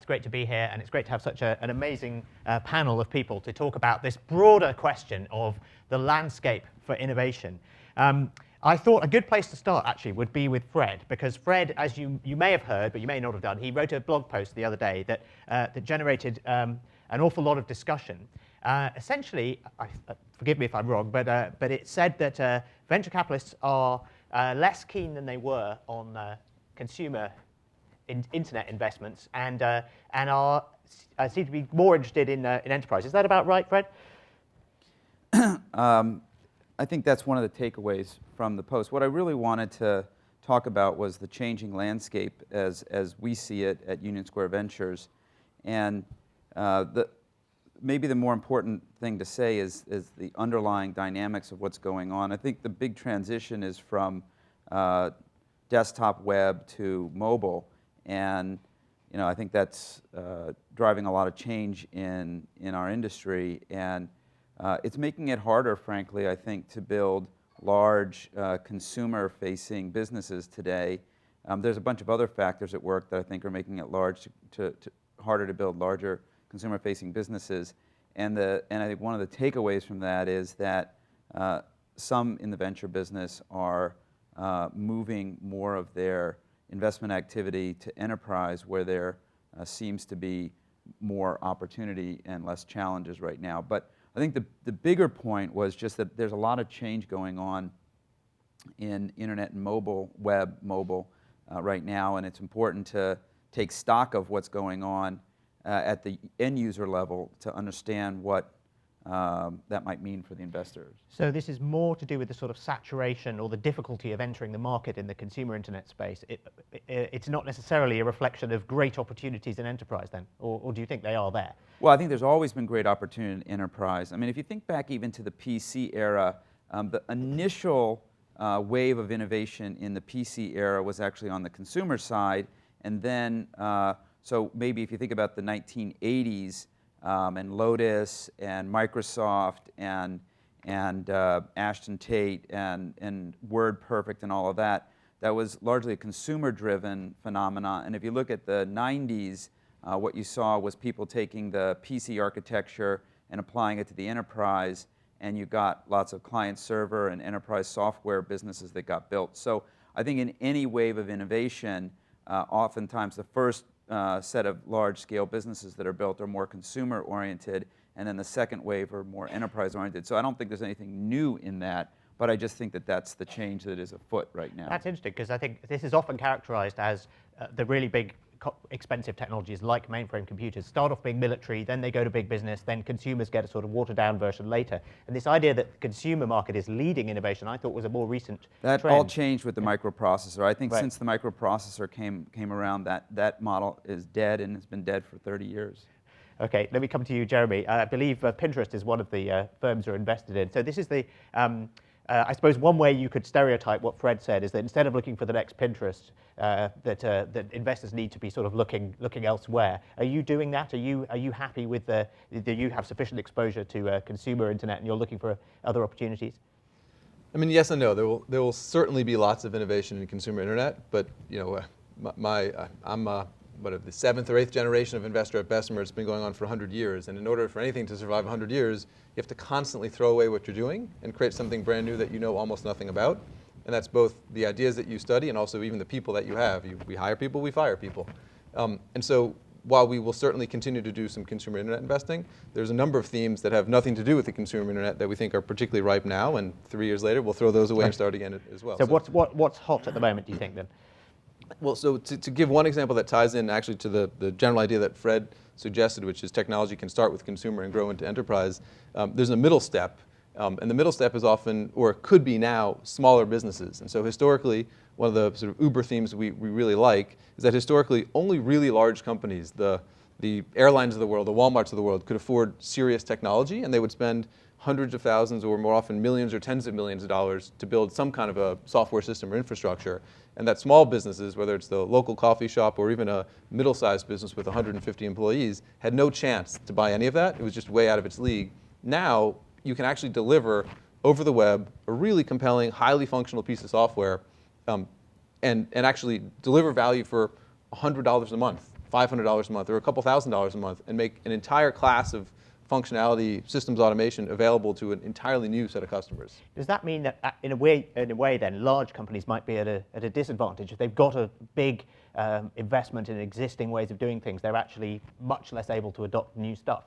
great to be here, and it's great to have such an amazing panel of people to talk about this broader question of the landscape for innovation. I thought a good place to start, actually, would be with Fred, because Fred, as you may have heard, but you may not have done, he wrote a blog post the other day that generated an awful lot of discussion. Essentially, forgive me if I'm wrong, but it said that venture capitalists are less keen than they were on consumer internet investments and are seem to be more interested in enterprise. Is that about right, Fred? I think that's one of the takeaways from the post. What I really wanted to talk about was the changing landscape as we see it at Union Square Ventures. And maybe the more important thing to say is the underlying dynamics of what's going on. I think the big transition is from desktop web to mobile. And I think that's driving a lot of change in our industry. And it's making it harder, frankly, I think, to build large consumer-facing businesses today. There's a bunch of other factors at work that I think are making it harder to build larger consumer-facing businesses. And I think one of the takeaways from that is that some in the venture business are moving more of their investment activity to enterprise, where there seems to be more opportunity and less challenges right now. But I think the bigger point was just that there's a lot of change going on in internet and mobile, web mobile right now, and it's important to take stock of what's going on at the end user level to understand what that might mean for the investors. So this is more to do with the sort of saturation or the difficulty of entering the market in the consumer internet space. It's not necessarily a reflection of great opportunities in enterprise then, or do you think they are there? Well, I think there's always been great opportunity in enterprise. I mean, if you think back even to the PC era, the initial wave of innovation in the PC era was actually on the consumer side, and then, so maybe if you think about the 1980s, and Lotus and Microsoft and Ashton Tate and WordPerfect and all of that, that was largely a consumer-driven phenomenon. And if you look at the 90s, what you saw was people taking the PC architecture and applying it to the enterprise, and you got lots of client-server and enterprise software businesses that got built. So I think in any wave of innovation, oftentimes the first set of large-scale businesses that are built are more consumer-oriented, and then the second wave are more enterprise-oriented. So I don't think there's anything new in that, but I just think that that's the change that is afoot right now. That's interesting, because I think this is often characterized as the really big, expensive technologies like mainframe computers start off being military, then they go to big business, then consumers get a sort of watered-down version later. And this idea that the consumer market is leading innovation, I thought was a more recent That trend. all changed with the microprocessor. I think Right. since the microprocessor came around, that model is dead, and it's been dead for 30 years. Okay, let me come to you, Jeremy. I believe Pinterest is one of the firms you're invested in. So this is the, I suppose one way you could stereotype what Fred said is that instead of looking for the next Pinterest, that investors need to be sort of looking elsewhere. Are you doing that? Are you happy with that you have sufficient exposure to consumer internet and you're looking for other opportunities? I mean, yes and no. There will certainly be lots of innovation in consumer internet, but I'm the 7th or 8th generation of investor at Bessemer. It's been going on for 100 years, and in order for anything to survive 100 years, you have to constantly throw away what you're doing and create something brand new that you know almost nothing about. And that's both the ideas that you study and also even the people that you have. We hire people, we fire people. And so while we will certainly continue to do some consumer internet investing, there's a number of themes that have nothing to do with the consumer internet that we think are particularly ripe now, and 3 years later, we'll throw those away and start again as well. So what's hot at the moment, do you think, then? Well, so to give one example that ties in actually to the general idea that Fred suggested, which is technology can start with consumer and grow into enterprise, there's a middle step. And the middle step is often, or could be now, smaller businesses. And so historically, one of the sort of uber themes we really like is that historically only really large companies, the airlines of the world, the Walmarts of the world, could afford serious technology, and they would spend hundreds of thousands or more often millions or tens of millions of dollars to build some kind of a software system or infrastructure. And that small businesses, whether it's the local coffee shop or even a middle-sized business with 150 employees, had no chance to buy any of that. It was just way out of its league. Now, you can actually deliver over the web a really compelling, highly functional piece of software and actually deliver value for $100 a month, $500 a month or a couple $1,000s a month and make an entire class of functionality, systems automation available to an entirely new set of customers. Does that mean that in a way then, large companies might be at a disadvantage? If they've got a big investment in existing ways of doing things, they're actually much less able to adopt new stuff?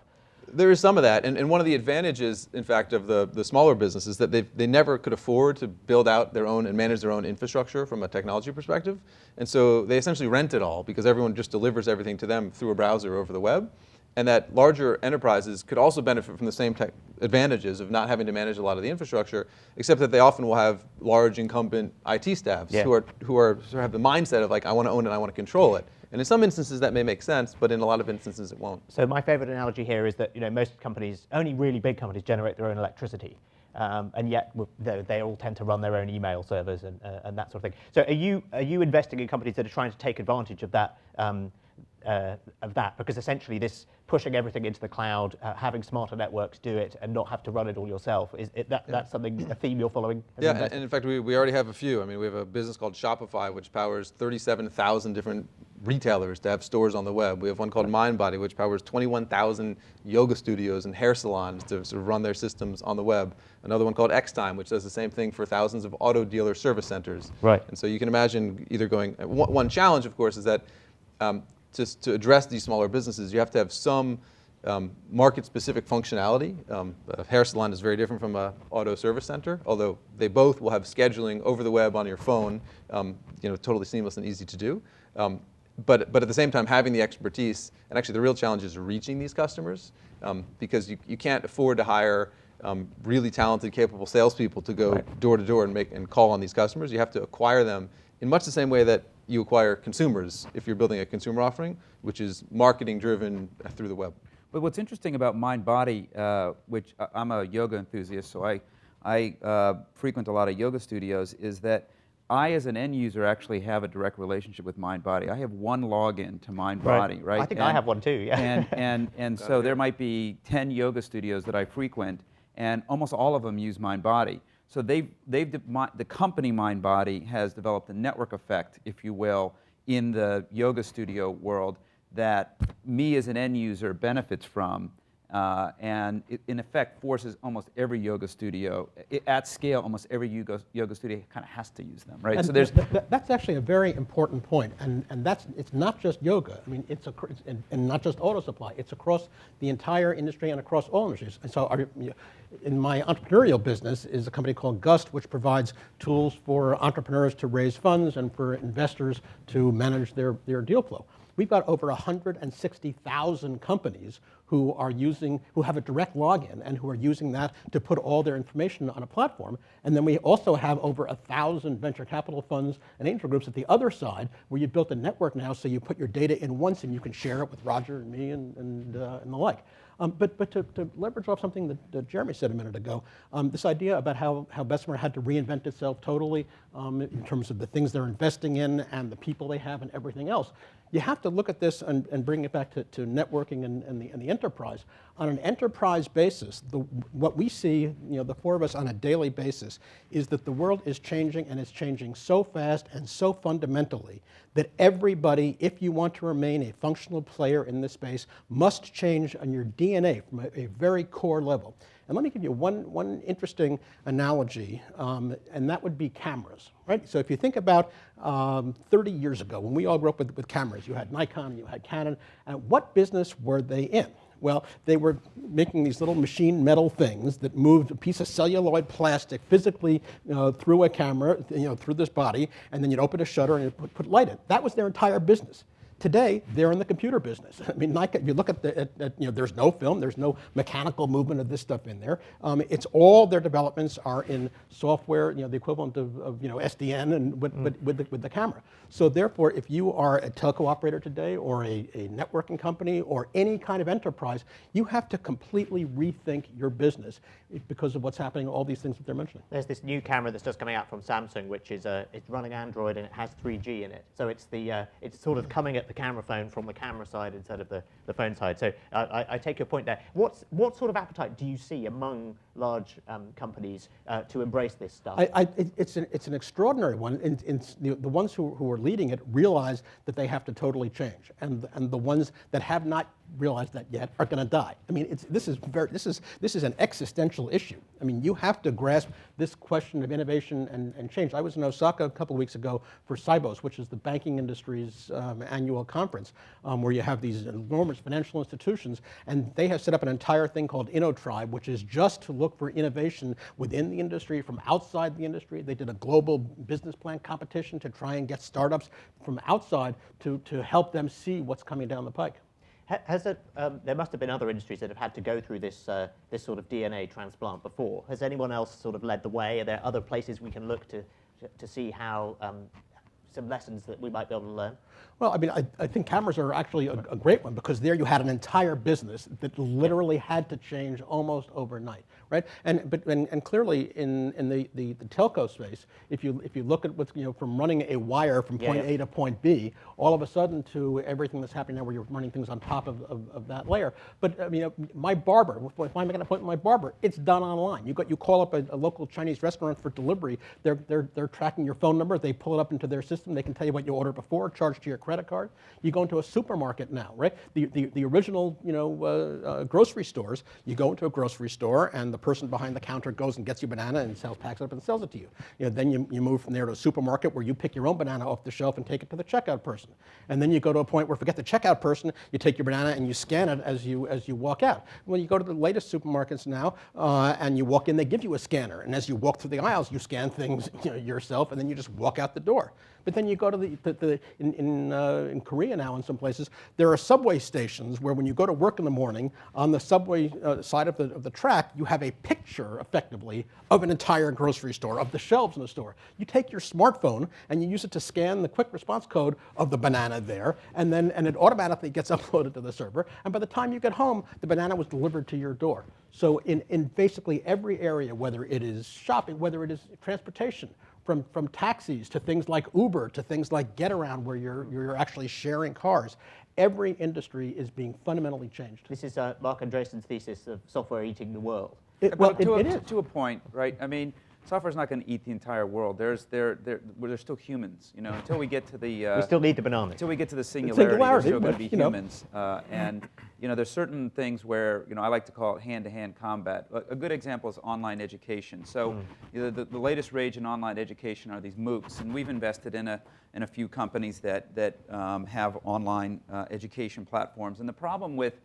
There is some of that, and one of the advantages, in fact, of the smaller businesses is that they never could afford to build out their own and manage their own infrastructure from a technology perspective, and so they essentially rent it all because everyone just delivers everything to them through a browser over the web, and that larger enterprises could also benefit from the same advantages of not having to manage a lot of the infrastructure, except that they often will have large incumbent IT staffs who have the mindset of like, I want to own it, I want to control it. And in some instances that may make sense, but in a lot of instances it won't. So my favorite analogy here is that most companies, only really big companies, generate their own electricity. And yet they all tend to run their own email servers and that sort of thing. So are you investing in companies that are trying to take advantage of that, because essentially this pushing everything into the cloud, having smarter networks do it, and not have to run it all yourself, that's something, a theme you're following? Yeah, and in fact we already have a few. I mean, we have a business called Shopify, which powers 37,000 different retailers to have stores on the web. We have one called MindBody, which powers 21,000 yoga studios and hair salons to sort of run their systems on the web. Another one called Xtime, which does the same thing for thousands of auto dealer service centers. Right. And so you can imagine either going, one challenge, of course, is that just to address these smaller businesses, you have to have some market-specific functionality. A hair salon is very different from an auto service center, although they both will have scheduling over the web on your phone, totally seamless and easy to do. But at the same time, having the expertise, and actually the real challenge is reaching these customers, because you can't afford to hire really talented, capable salespeople to go door to door and call on these customers. You have to acquire them in much the same way that you acquire consumers if you're building a consumer offering, which is marketing driven through the web. But what's interesting about MindBody, which I'm a yoga enthusiast, so I frequent a lot of yoga studios, is that I, as an end user, actually have a direct relationship with MindBody. I have one login to MindBody, right? I think I have one too, yeah. And so there might be 10 yoga studios that I frequent, and almost all of them use MindBody. So the company MindBody has developed a network effect, if you will, in the yoga studio world that me as an end user benefits from, and it, in effect, forces almost every yoga studio, at scale, almost every yoga studio kind of has to use them, right? And so there's that's actually a very important point, and it's not just yoga. I mean, and not just auto supply. It's across the entire industry and across all industries. And so, in my entrepreneurial business is a company called Gust, which provides tools for entrepreneurs to raise funds and for investors to manage their deal flow. We've got over 160,000 companies who have a direct login and who are using that to put all their information on a platform. And then we also have over 1,000 venture capital funds and angel groups at the other side, where you've built a network now, so you put your data in once and you can share it with Roger and me and the like. But to leverage off something that Jeremy said a minute ago, this idea about how Bessemer had to reinvent itself totally in terms of the things they're investing in and the people they have and everything else. You have to look at this and bring it back to networking and the enterprise. On an enterprise basis, what we see, the four of us on a daily basis, is that the world is changing, and it's changing so fast and so fundamentally that everybody, if you want to remain a functional player in this space, must change on your DNA from a very core level. And let me give you one interesting analogy, and that would be cameras, right? So if you think about 30 years ago, when we all grew up with cameras, you had Nikon, you had Canon, and what business were they in? Well, they were making these little machine metal things that moved a piece of celluloid plastic physically through a camera, through this body, and then you'd open a shutter and you'd put light in. That was their entire business. Today, they're in the computer business. I mean, if you look at there's no film, there's no mechanical movement of this stuff in there. It's all their developments are in software, the equivalent of SDN and with the camera. So therefore, if you are a telco operator today, or a networking company, or any kind of enterprise, you have to completely rethink your business because of what's happening, all these things that they're mentioning. There's this new camera that's just coming out from Samsung, which is it's running Android and it has 3G in it. So it's it's sort of coming at the camera phone from the camera side instead of the phone side. So I take your point there. What sort of appetite do you see among large companies to embrace this stuff? It's an extraordinary one. The ones who are leading it realize that they have to totally change, and the ones that have not realized that yet are going to die. I mean, this is an existential issue. I mean, you have to grasp this question of innovation and change. I was in Osaka a couple of weeks ago for SIBOS, which is the banking industry's annual conference, where you have these enormous financial institutions, and they have set up an entire thing called InnoTribe, which is just to look for innovation within the industry, from outside the industry. They did a global business plan competition to try and get startups from outside to help them see what's coming down the pike. There must have been other industries that have had to go through this sort of DNA transplant before. Has anyone else sort of led the way? Are there other places we can look to see how some lessons that we might be able to learn? Well, I mean, I think cameras are actually a great one, because there you had an entire business that literally had to change almost overnight, right? And clearly in the telco space, if you look at what's, from running a wire from point A to point B, all of a sudden to everything that's happening now, where you're running things on top of that layer. But I mean, my barber, if I make an appointment with my barber, it's done online. You call up a local Chinese restaurant for delivery. They're tracking your phone number. They pull it up into their system. They can tell you what you ordered before, charge to your credit card. You go into a supermarket now, right? The original, grocery stores. You go into a grocery store, and the person behind the counter goes and gets you a banana and packs it up and sells it to you. Then you move from there to a supermarket where you pick your own banana off the shelf and take it to the checkout person. And then you go to a point where, forget the checkout person, you take your banana and you scan it as you walk out. When you go to the latest supermarkets now, and you walk in, they give you a scanner, and as you walk through the aisles, you scan things yourself, and then you just walk out the door. But then you go to in Korea now, in some places, there are subway stations where when you go to work in the morning, on the subway side of the track, you have a picture, effectively, of an entire grocery store, of the shelves in the store. You take your smartphone and you use it to scan the quick response code of the banana there, and it automatically gets uploaded to the server. And by the time you get home, the banana was delivered to your door. So in basically every area, whether it is shopping, whether it is transportation, from taxis to things like Uber to things like Getaround, where you're actually sharing cars, every industry is being fundamentally changed. This is Mark Andreessen's thesis of software eating the world. It is. To a point, right? I mean, software's not going to eat the entire world. There's still humans, until we get to the... we still need the bananas. Until we get to the singularity, there's still going to be humans. And, there's certain things where, I like to call it hand-to-hand combat. A good example is online education. So the latest rage in online education are these MOOCs, and we've invested in a few companies that have online education platforms. And the problem with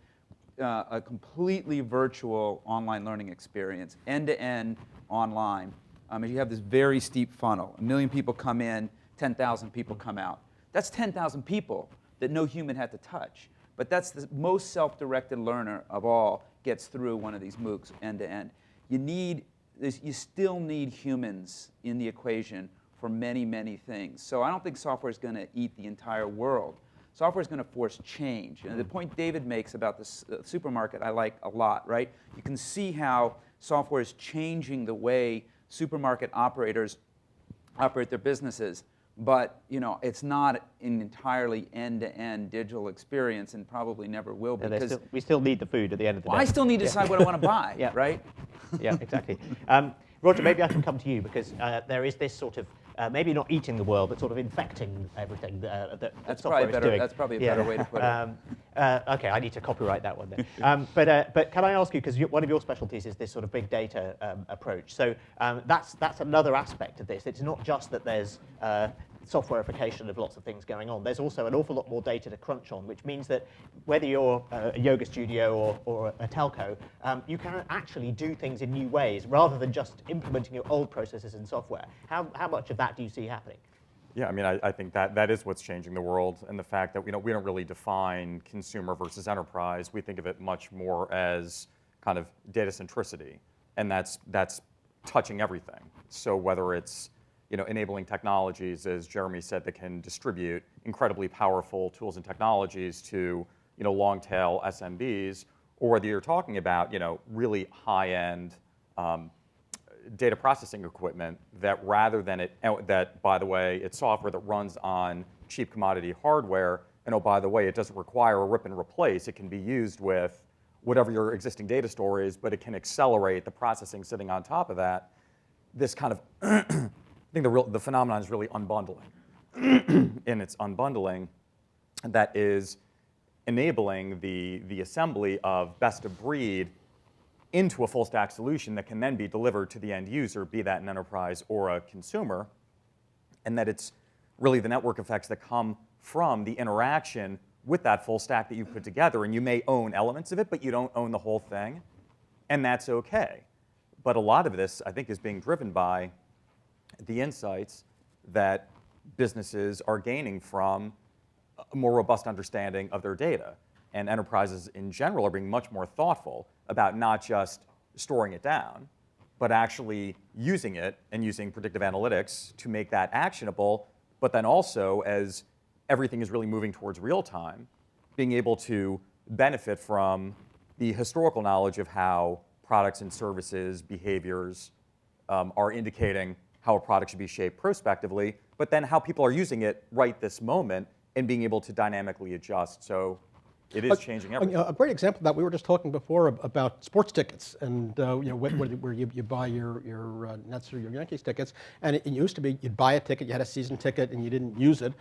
a completely virtual online learning experience, end-to-end online, is you have this very steep funnel. 1 million people come in, 10,000 people come out. That's 10,000 people that no human had to touch. But that's the most self-directed learner of all gets through one of these MOOCs end-to-end. You still need humans in the equation for many, many things. So I don't think software is going to eat the entire world. Software is going to force change. And the point David makes about the supermarket I like a lot, right? You can see how software is changing the way supermarket operators operate their businesses. But it's not an entirely end-to-end digital experience, and probably never will be. Because we still need the food at the end of the day. I still need to decide what I want to buy, right? Yeah, exactly. Roger, maybe I can come to you, because there is this sort of, maybe not eating the world, but sort of infecting everything that software is doing. That's probably a better way to put it. Okay, I need to copyright that one then. But can I ask you, because one of your specialties is this sort of big data approach. So that's another aspect of this. It's not just that there's softwareification of lots of things going on. There's also an awful lot more data to crunch on, which means that whether you're a yoga studio or a telco, you can actually do things in new ways rather than just implementing your old processes in software. How much of that do you see happening? Yeah, I mean, I think that is what's changing the world, and the fact that we don't really define consumer versus enterprise. We think of it much more as kind of data-centricity, and that's touching everything. So whether it's enabling technologies, as Jeremy said, that can distribute incredibly powerful tools and technologies to long-tail SMBs, or whether you're talking about really high-end data processing equipment that, rather than that, by the way, it's software that runs on cheap commodity hardware, and oh, by the way, it doesn't require a rip and replace. It can be used with whatever your existing data store is, but it can accelerate the processing sitting on top of that. This kind of, I think the phenomenon is really unbundling. And it's unbundling that is enabling the assembly of best of breed into a full stack solution that can then be delivered to the end user, be that an enterprise or a consumer, and that it's really the network effects that come from the interaction with that full stack that you put together. And you may own elements of it, but you don't own the whole thing, and that's okay. But a lot of this, I think, is being driven by the insights that businesses are gaining from a more robust understanding of their data. And enterprises in general are being much more thoughtful about not just storing it down, but actually using it and using predictive analytics to make that actionable, but then also, as everything is really moving towards real time, being able to benefit from the historical knowledge of how products and services, behaviors are indicating how a product should be shaped prospectively, but then how people are using it right this moment and being able to dynamically adjust. So it is changing everything. A great example of that, we were just talking before about sports tickets and where you buy your Nets or your Yankees tickets, and it used to be you'd buy a ticket, you had a season ticket, and you didn't use it,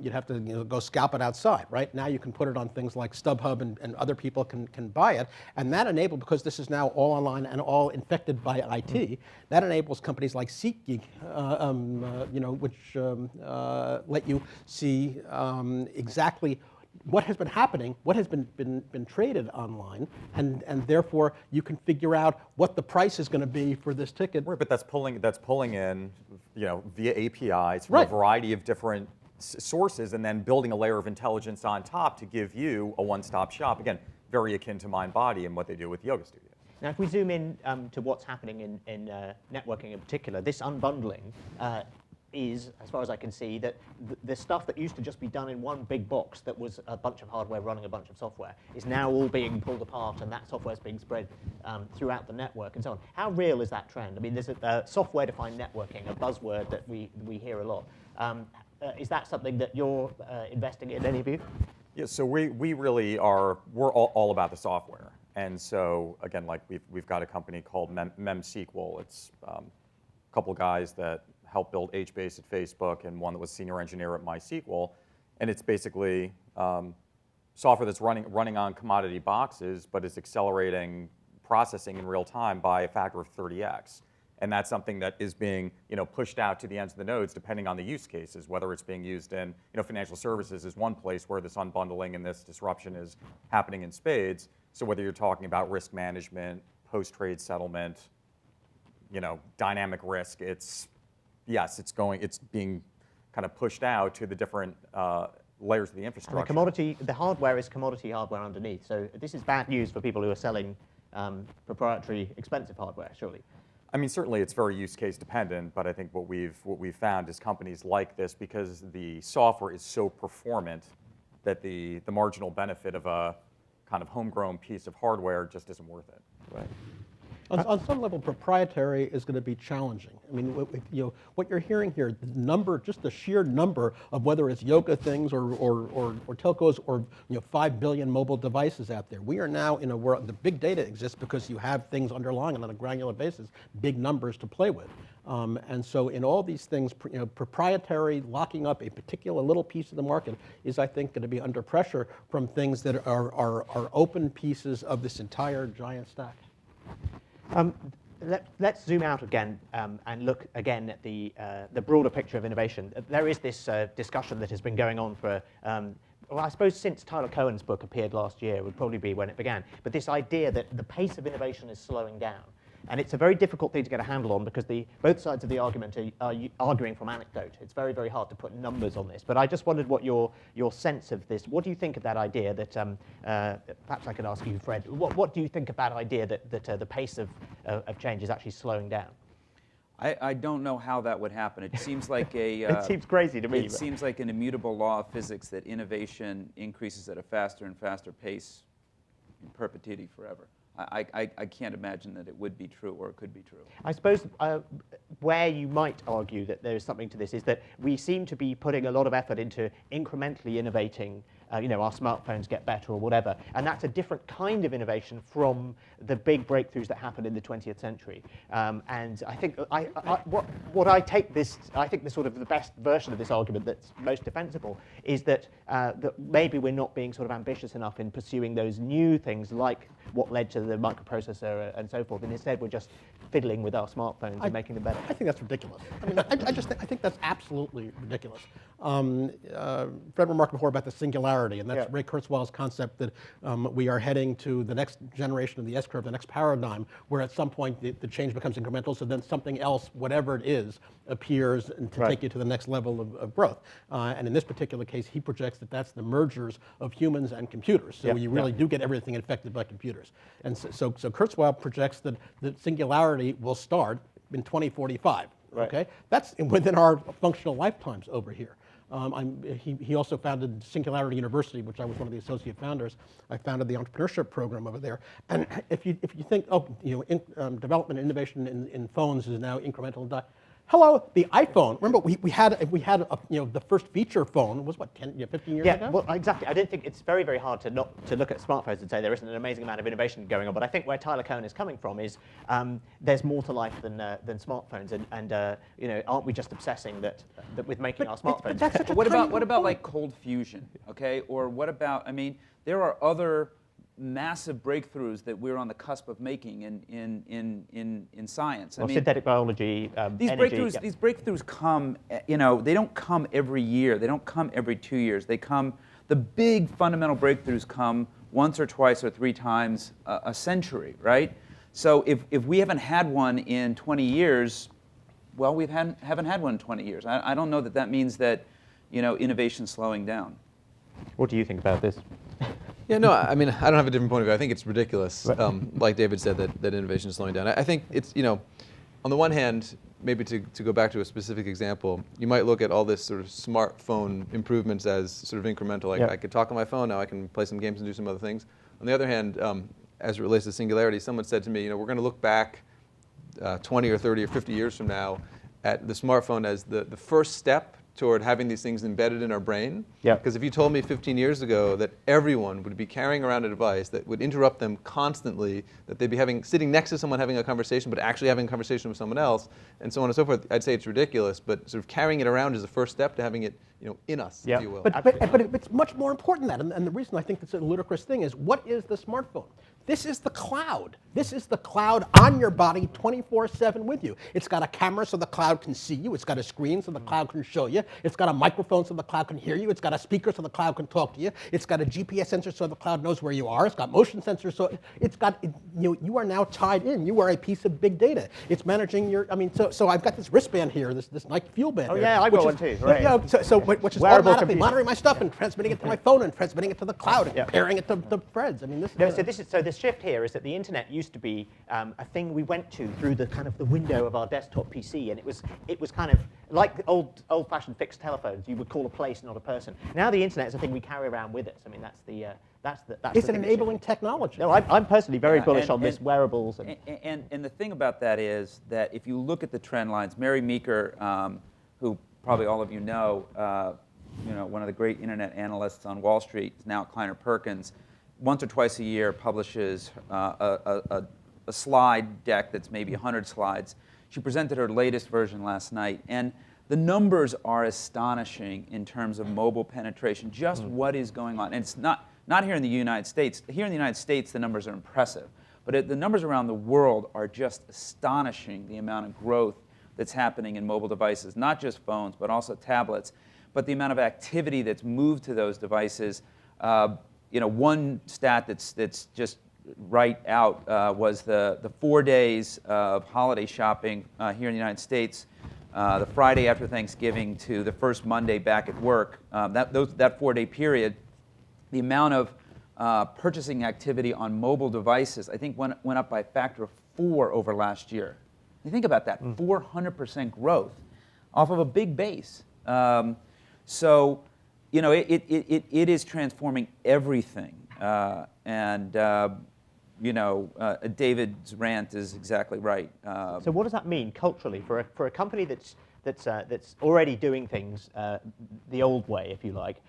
you'd have to go scalp it outside, right? Now you can put it on things like StubHub and other people can buy it, and that enabled, because this is now all online and all infected by IT, that enables companies like SeatGeek, which let you see exactly what has been happening, what has been traded online, and therefore you can figure out what the price is going to be for this ticket. Right, but that's pulling in, via APIs from a variety of different sources, and then building a layer of intelligence on top to give you a one-stop shop. Again, very akin to MindBody and what they do with yoga studios. Now, if we zoom in to what's happening in networking in particular, this unbundling is, as far as I can see, that the stuff that used to just be done in one big box that was a bunch of hardware running a bunch of software is now all being pulled apart, and that software is being spread throughout the network and so on. How real is that trend? I mean, there's a software-defined networking, a buzzword that we hear a lot. Is that something that you're investing in, any of you? Yeah, so we really are, we're all about the software. And so, again, like we've got a company called MemSQL. It's a couple guys that helped build HBase at Facebook and one that was senior engineer at MySQL. And it's basically software that's running on commodity boxes, but it's accelerating processing in real time by a factor of 30x. And that's something that is being pushed out to the ends of the nodes depending on the use cases, whether it's being used in financial services is one place where this unbundling and this disruption is happening in spades. So whether you're talking about risk management, post-trade settlement, dynamic risk, it's being kind of pushed out to the different layers of the infrastructure. And the hardware is commodity hardware underneath. So this is bad news for people who are selling proprietary, expensive hardware, surely. I mean, certainly it's very use case dependent, but I think what we've found is companies like this, because the software is so performant that the marginal benefit of a kind of homegrown piece of hardware just isn't worth it. Right. On some level, proprietary is going to be challenging. I mean, what you're hearing here, just the sheer number of whether it's yoga things or telcos or 5 billion mobile devices out there. We are now in a world. The big data exists because you have things underlying and on a granular basis, big numbers to play with. And so in all these things, proprietary, locking up a particular little piece of the market is, I think, going to be under pressure from things that are open pieces of this entire giant stack. Let's zoom out again and look again at the broader picture of innovation. There is this discussion that has been going on for, well, I suppose since Tyler Cohen's book appeared last year would probably be when it began, but this idea that the pace of innovation is slowing down. And it's a very difficult thing to get a handle on because both sides of the argument are arguing from anecdote. It's very, very hard to put numbers on this. But I just wondered what your sense of this, what do you think of that idea that, perhaps I could ask you, Fred, what do you think of that idea that the pace of change is actually slowing down? I don't know how that would happen. It seems like it seems crazy to me. It seems like an immutable law of physics that innovation increases at a faster and faster pace in perpetuity forever. I can't imagine that it would be true or it could be true. I suppose where you might argue that there is something to this is that we seem to be putting a lot of effort into incrementally innovating our smartphones get better or whatever. And that's a different kind of innovation from the big breakthroughs that happened in the 20th century. And I think I think the sort of the best version of this argument that's most defensible is that maybe we're not being sort of ambitious enough in pursuing those new things like what led to the microprocessor and so forth, and instead we're just fiddling with our smartphones and making them better. I think that's ridiculous. I mean, I think that's absolutely ridiculous. Fred remarked before about the singularity, and that's Ray Kurzweil's concept that we are heading to the next generation of the S-curve, the next paradigm, where at some point the change becomes incremental, so then something else, whatever it is, appears and to take you to the next level of growth. And in this particular case, he projects that that's the mergers of humans and computers. So you really do get everything affected by computers. And so Kurzweil projects that the singularity will start in 2045. Okay, that's within our functional lifetimes over here. He also founded Singularity University, which I was one of the associate founders. I founded the entrepreneurship program over there. And if you think, development and innovation in phones is now incremental. Hello, the iPhone. Remember, we had the first feature phone was what 15 years ago. Yeah, well, exactly. I don't think it's very, very hard to look at smartphones and say there isn't an amazing amount of innovation going on. But I think where Tyler Cohen is coming from is there's more to life than smartphones, and aren't we just obsessing that with making our smartphones? But what about like cold fusion? Okay, or what about? I mean, there are other massive breakthroughs that we're on the cusp of making in science. Well, synthetic biology, these energy. These breakthroughs come, they don't come every year. They don't come every 2 years. They come. The big fundamental breakthroughs come once or twice or three times a century, right? So if we haven't had one in 20 years, well, we haven't had one in 20 years. I don't know that means that innovation's slowing down. What do you think about this? Yeah, no, I mean, I don't have a different point of view. I think it's ridiculous, like David said, that innovation is slowing down. I think it's, on the one hand, maybe to go back to a specific example, you might look at all this sort of smartphone improvements as sort of incremental. Like I could talk on my phone, now I can play some games and do some other things. On the other hand, as it relates to singularity, someone said to me, we're going to look back 20 or 30 or 50 years from now at the smartphone as the first step toward having these things embedded in our brain. Because if you told me 15 years ago that everyone would be carrying around a device that would interrupt them constantly, that they'd be sitting next to someone having a conversation, but actually having a conversation with someone else, and so on and so forth, I'd say it's ridiculous. But sort of carrying it around is the first step to having it, in us, if you will. But it's much more important than that. And the reason I think it's a ludicrous thing is, what is the smartphone? This is the cloud. This is the cloud on your body 24/7 with you. It's got a camera so the cloud can see you. It's got a screen so the cloud can show you. It's got a microphone so the cloud can hear you. It's got a speaker so the cloud can talk to you. It's got a GPS sensor so the cloud knows where you are. It's got motion sensors so it's got, you are now tied in. You are a piece of big data. It's managing your, so I've got this wristband here, this Nike Fuel Band. Oh here, yeah, I've got one too. Right. Which is Wearable automatically computing. monitoring my stuff and transmitting it to my phone and transmitting it to the cloud and comparing it to threads. I mean, So this shift here is that the internet used to be a thing we went to through the kind of the window of our desktop PC, and it was kind of like the old-fashioned fixed telephones. You would call a place, not a person. Now the internet is a thing we carry around with us. I mean, that's it's an enabling technology. No, I'm personally very bullish on this wearables. And the thing about that is that if you look at the trend lines, Mary Meeker, who probably all of you know, one of the great internet analysts on Wall Street, is now at Kleiner Perkins, once or twice a year publishes a slide deck that's maybe 100 slides. She presented her latest version last night, and the numbers are astonishing in terms of mobile penetration, just what is going on. And it's not here in the United States. Here in the United States, the numbers are impressive. But the numbers around the world are just astonishing, the amount of growth that's happening in mobile devices, not just phones, but also tablets, but the amount of activity that's moved to those devices. One stat that's just right out was the 4 days of holiday shopping here in the United States, the Friday after Thanksgiving to the first Monday back at work. That 4-day period, the amount of purchasing activity on mobile devices, I think went up by a factor of 4 over last year. You think about that, 400% growth off of a big base. So, it is transforming everything. David's rant is exactly right. So what does that mean culturally for a company that's already doing things the old way, if you like?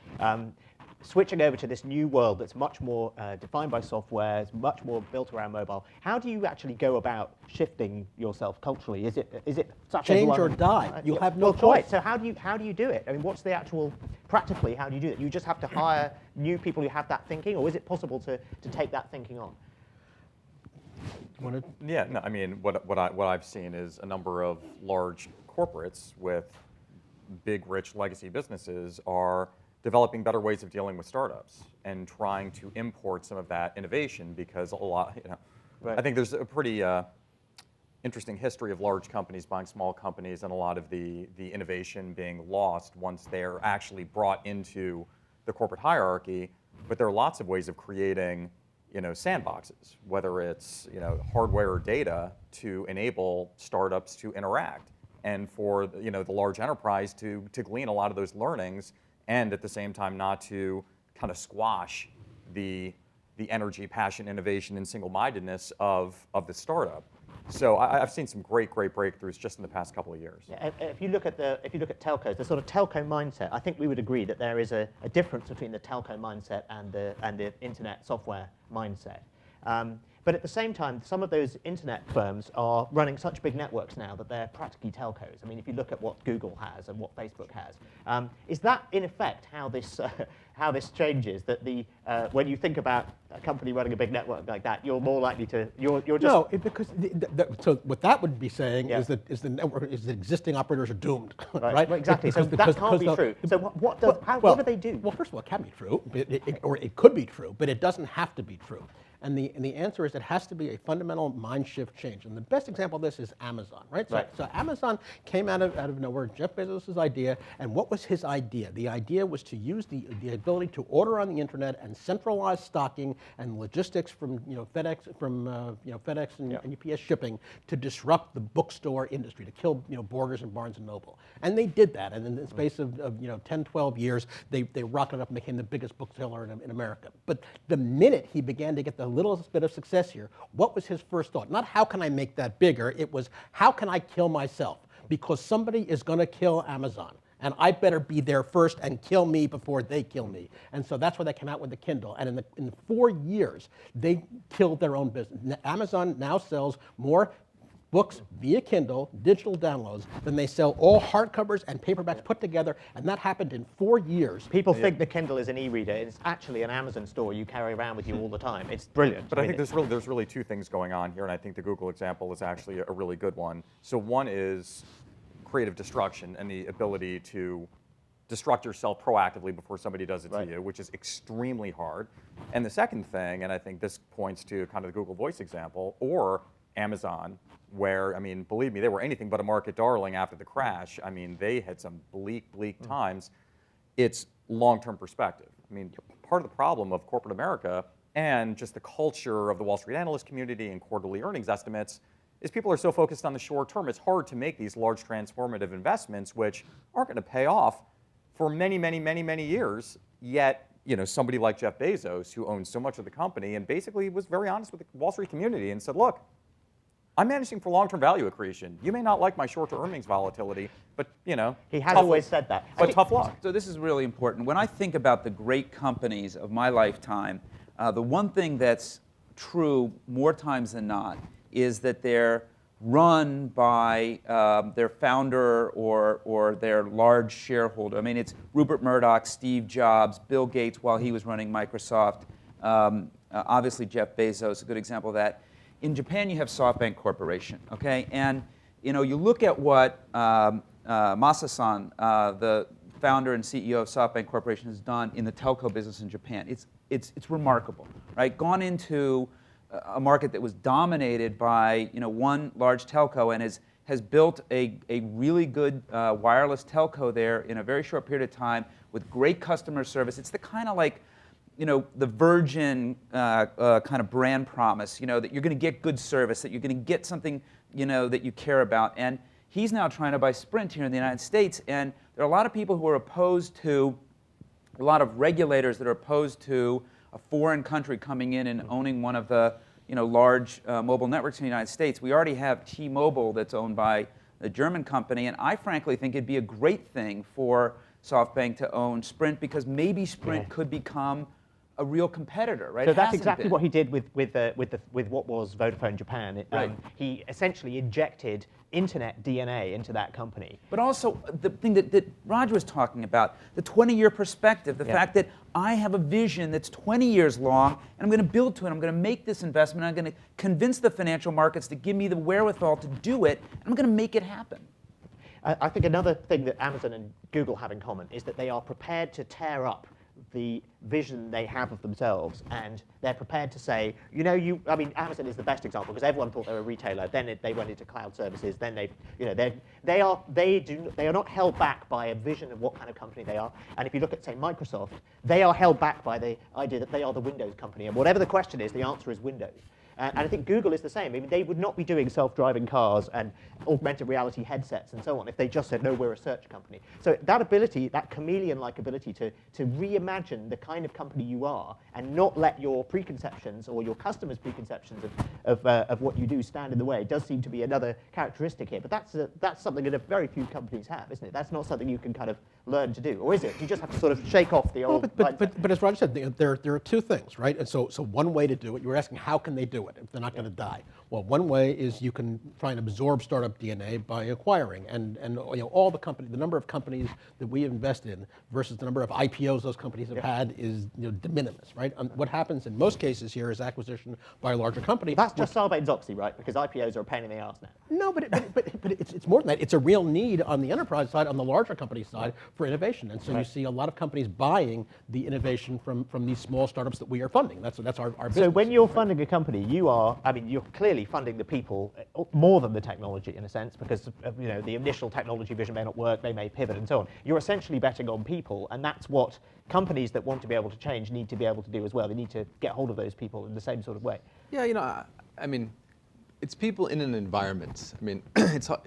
switching over to this new world that's much more defined by software, it's much more built around mobile. How do you actually go about shifting yourself culturally? Is it such Change a or die. You have no quite. choice. So how do you do it? I mean, what's the actual practically? How do you do it? You just have to hire new people who have that thinking, or is it possible to take that thinking on? Yeah, no, I mean, what I've seen is a number of large corporates with big, rich legacy businesses are developing better ways of dealing with startups and trying to import some of that innovation, because a lot, Right. I think there's a pretty interesting history of large companies buying small companies, and a lot of the innovation being lost once they're actually brought into the corporate hierarchy. But there are lots of ways of creating sandboxes, whether it's hardware or data, to enable startups to interact, and for the large enterprise to glean a lot of those learnings, and at the same time not to kind of squash the energy, passion, innovation, and single-mindedness of the startup. So I've seen some great breakthroughs just in the past couple of years. Yeah, if you look at telcos, the sort of telco mindset, I think we would agree that there is a difference between the telco mindset and the internet software mindset. But at the same time, some of those internet firms are running such big networks now that they're practically telcos. I mean, if you look at what Google has and what Facebook has, is that in effect how this changes? That when you think about a company running a big network like that, you're more likely to you're just No, because so what that would be saying Yeah. is that the network is the existing operators are doomed, right? right? Well, exactly. So that can't be true. So what do they do? Well, first of all, it can be true, or it could be true, but it doesn't have to be true. And the answer is it has to be a fundamental mind shift change. And the best example of this is Amazon, right? So Amazon came out of nowhere, Jeff Bezos' idea, and what was his idea? The idea was to use the ability to order on the internet and centralize stocking and logistics from FedEx and UPS shipping to disrupt the bookstore industry, to kill Borders and Barnes and Noble. And they did that, and in the space of 10, 12 years, they rocketed up and became the biggest bookseller in America. But the minute he began to get the littlest bit of success here, what was his first thought? Not how can I make that bigger, it was how can I kill myself? Because somebody is going to kill Amazon, and I better be there first and kill me before they kill me. And so that's why they came out with the Kindle. And in 4 years, they killed their own business. Amazon now sells more books via Kindle, digital downloads, than they sell all hardcovers and paperbacks put together, and that happened in 4 years. People think the Kindle is an e-reader. It's actually an Amazon store you carry around with you all the time. It's brilliant. But I think there's really two things going on here, and I think the Google example is actually a really good one. So one is creative destruction and the ability to destruct yourself proactively before somebody does it to you, which is extremely hard. And the second thing, and I think this points to kind of the Google Voice example, or Amazon, where, I mean, believe me, they were anything but a market darling after the crash. I mean, they had some bleak times. It's long-term perspective. I mean, part of the problem of corporate America and just the culture of the Wall Street analyst community and quarterly earnings estimates is people are so focused on the short term, it's hard to make these large transformative investments, which aren't going to pay off for many years. Yet, somebody like Jeff Bezos, who owns so much of the company and basically was very honest with the Wall Street community and said, look, I'm managing for long-term value accretion. You may not like my short-term earnings volatility, but he has always said that. But tough luck. So this is really important. When I think about the great companies of my lifetime, the one thing that's true more times than not is that they're run by their founder or their large shareholder. I mean, it's Rupert Murdoch, Steve Jobs, Bill Gates while he was running Microsoft, obviously Jeff Bezos, a good example of that. In Japan, you have SoftBank Corporation, okay? And you look at what Masa-san, the founder and CEO of SoftBank Corporation, has done in the telco business in Japan. It's remarkable, right? Gone into a market that was dominated by one large telco and has built a really good wireless telco there in a very short period of time with great customer service. It's the kind of like the Virgin kind of brand promise, that you're going to get good service, that you're going to get something, that you care about. And he's now trying to buy Sprint here in the United States. And there are a lot of people who are opposed to, a lot of regulators that are opposed to a foreign country coming in and owning one of the, large mobile networks in the United States. We already have T-Mobile that's owned by a German company. And I frankly think it'd be a great thing for SoftBank to own Sprint because maybe Sprint could become a real competitor, right? So It that's hasn't exactly been. what he did with what was Vodafone Japan. Right. He essentially injected internet DNA into that company. But also the thing that Roger was talking about, the 20-year perspective, the fact that I have a vision that's 20 years long, and I'm going to build to it. I'm going to make this investment. I'm going to convince the financial markets to give me the wherewithal to do it, and I'm going to make it happen. I think another thing that Amazon and Google have in common is that they are prepared to tear up the vision they have of themselves, and they're prepared to say, I mean, Amazon is the best example because everyone thought they were a retailer. Then they went into cloud services. Then they are not held back by a vision of what kind of company they are. And if you look at, say, Microsoft, they are held back by the idea that they are the Windows company. And whatever the question is, the answer is Windows. And I think Google is the same. I mean, they would not be doing self-driving cars and augmented reality headsets and so on if they just said, no, we're a search company. So that ability, that chameleon-like ability to reimagine the kind of company you are and not let your preconceptions or your customers' preconceptions of what you do stand in the way does seem to be another characteristic here. But that's something that very few companies have, isn't it? That's not something you can kind of learn to do. Or is it? You just have to sort of shake off the old... But as Roger said, there are two things, right? And so one way to do it, you were asking how can they do it if they're not going to die? Well, one way is you can try and absorb startup DNA by acquiring, and all the number of companies that we invest in versus the number of IPOs those companies have had is de minimis, right? What happens in most cases here is acquisition by a larger company. That's just Sarbanes-Oxley, right? Because IPOs are a pain in the ass now. No, but it's more than that. It's a real need on the enterprise side, on the larger company side, for innovation, and so you see a lot of companies buying the innovation from these small startups that we are funding. That's our business. So when you're funding a company, you're clearly funding the people more than the technology in a sense, because the initial technology vision may not work, they may pivot and so on. You're essentially betting on people, and that's what companies that want to be able to change need to be able to do as well. They need to get hold of those people in the same sort of way. Yeah, I mean, it's people in an environment. I mean, it's hard,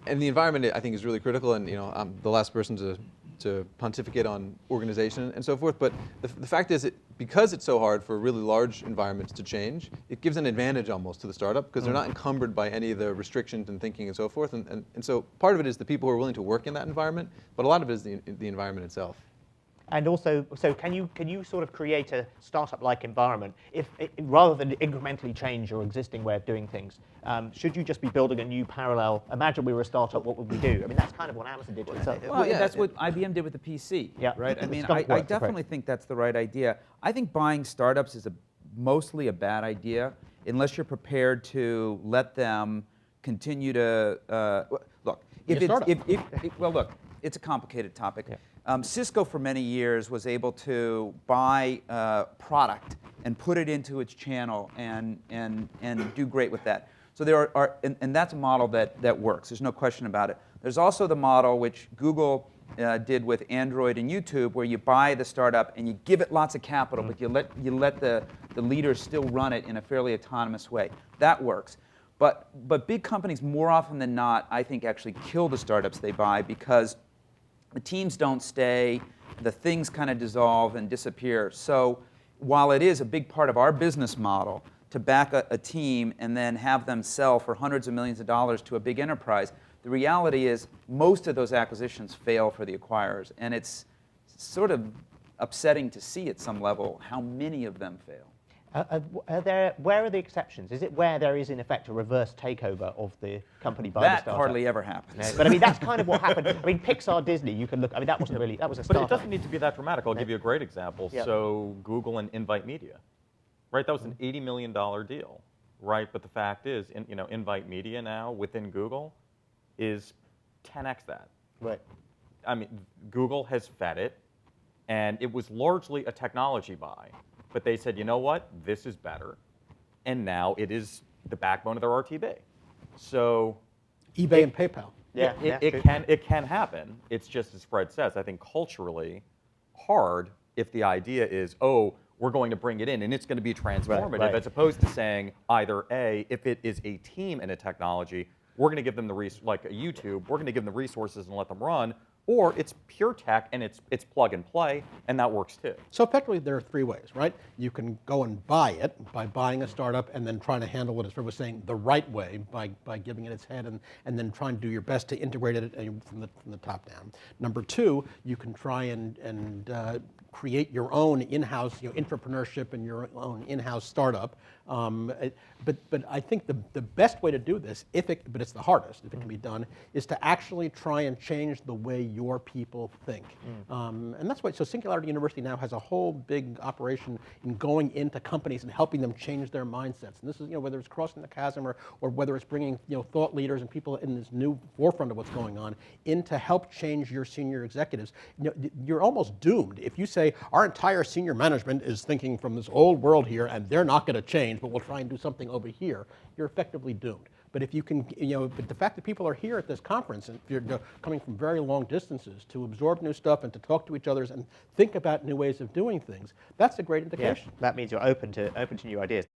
and the environment I think is really critical. And I'm the last person to pontificate on organization and so forth. But the fact is, because it's so hard for really large environments to change, it gives an advantage almost to the startup because they're not encumbered by any of the restrictions and thinking and so forth. And so part of it is the people who are willing to work in that environment, but a lot of it is the environment itself. And also, so can you sort of create a startup-like environment rather than incrementally change your existing way of doing things? Should you just be building a new parallel? Imagine we were a startup, what would we do? I mean, that's kind of what Amazon did to itself. Well, that's what IBM did with the PC, right? I mean, I definitely think that's the right idea. I think buying startups is mostly a bad idea unless you're prepared to let them continue to look. Look, it's a complicated topic. Yeah. Cisco for many years was able to buy product and put it into its channel and do great with that. So there are and that's a model that works. There's no question about it. There's also the model which Google did with Android and YouTube, where you buy the startup and you give it lots of capital, but you let the leaders still run it in a fairly autonomous way. That works. But big companies more often than not, I think, actually kill the startups they buy because the teams don't stay, the things kind of dissolve and disappear. So while it is a big part of our business model to back a team and then have them sell for hundreds of millions of dollars to a big enterprise, the reality is most of those acquisitions fail for the acquirers. And it's sort of upsetting to see at some level how many of them fail. Where are the exceptions? Is it where there is, in effect, a reverse takeover of the company by the startup? That hardly ever happens. No, but I mean, that's kind of what happened. I mean, Pixar, Disney, you can look, I mean, that was a startup. But it doesn't need to be that dramatic. I'll give you a great example. Yep. So Google and Invite Media, right? That was an $80 million deal, right? But the fact is, Invite Media now within Google is 10x that. Right. I mean, Google has fed it, and it was largely a technology buy. But they said, you know what, this is better. And now it is the backbone of their RTB. So eBay and PayPal. Yeah, it can happen. It's just, as Fred says, I think culturally hard if the idea is, oh, we're going to bring it in and it's going to be transformative, right. as opposed to saying either A, if it is a team and a technology, we're going to give them like a YouTube, we're going to give them the resources and let them run, or it's pure tech and it's plug and play, and that works too. So effectively, there are three ways, right? You can go and buy it by buying a startup and then trying to handle it, as Fred was saying, the right way by giving it its head and then trying to do your best to integrate it from the top down. Number two, you can try and create your own in-house entrepreneurship and your own in-house startup. But I think the best way to do this, but it's the hardest, if it can be done, is to actually try and change the way your people think. And that's why, so Singularity University now has a whole big operation in going into companies and helping them change their mindsets. And this is, whether it's crossing the chasm or whether it's bringing, thought leaders and people in this new forefront of what's going on in to help change your senior executives. You're almost doomed if you say, our entire senior management is thinking from this old world here and they're not going to change, but we'll try and do something over here. You're effectively doomed. But if you can, but the fact that people are here at this conference and you're coming from very long distances to absorb new stuff and to talk to each other and think about new ways of doing things, that's a great indication. Yeah, that means you're open to new ideas.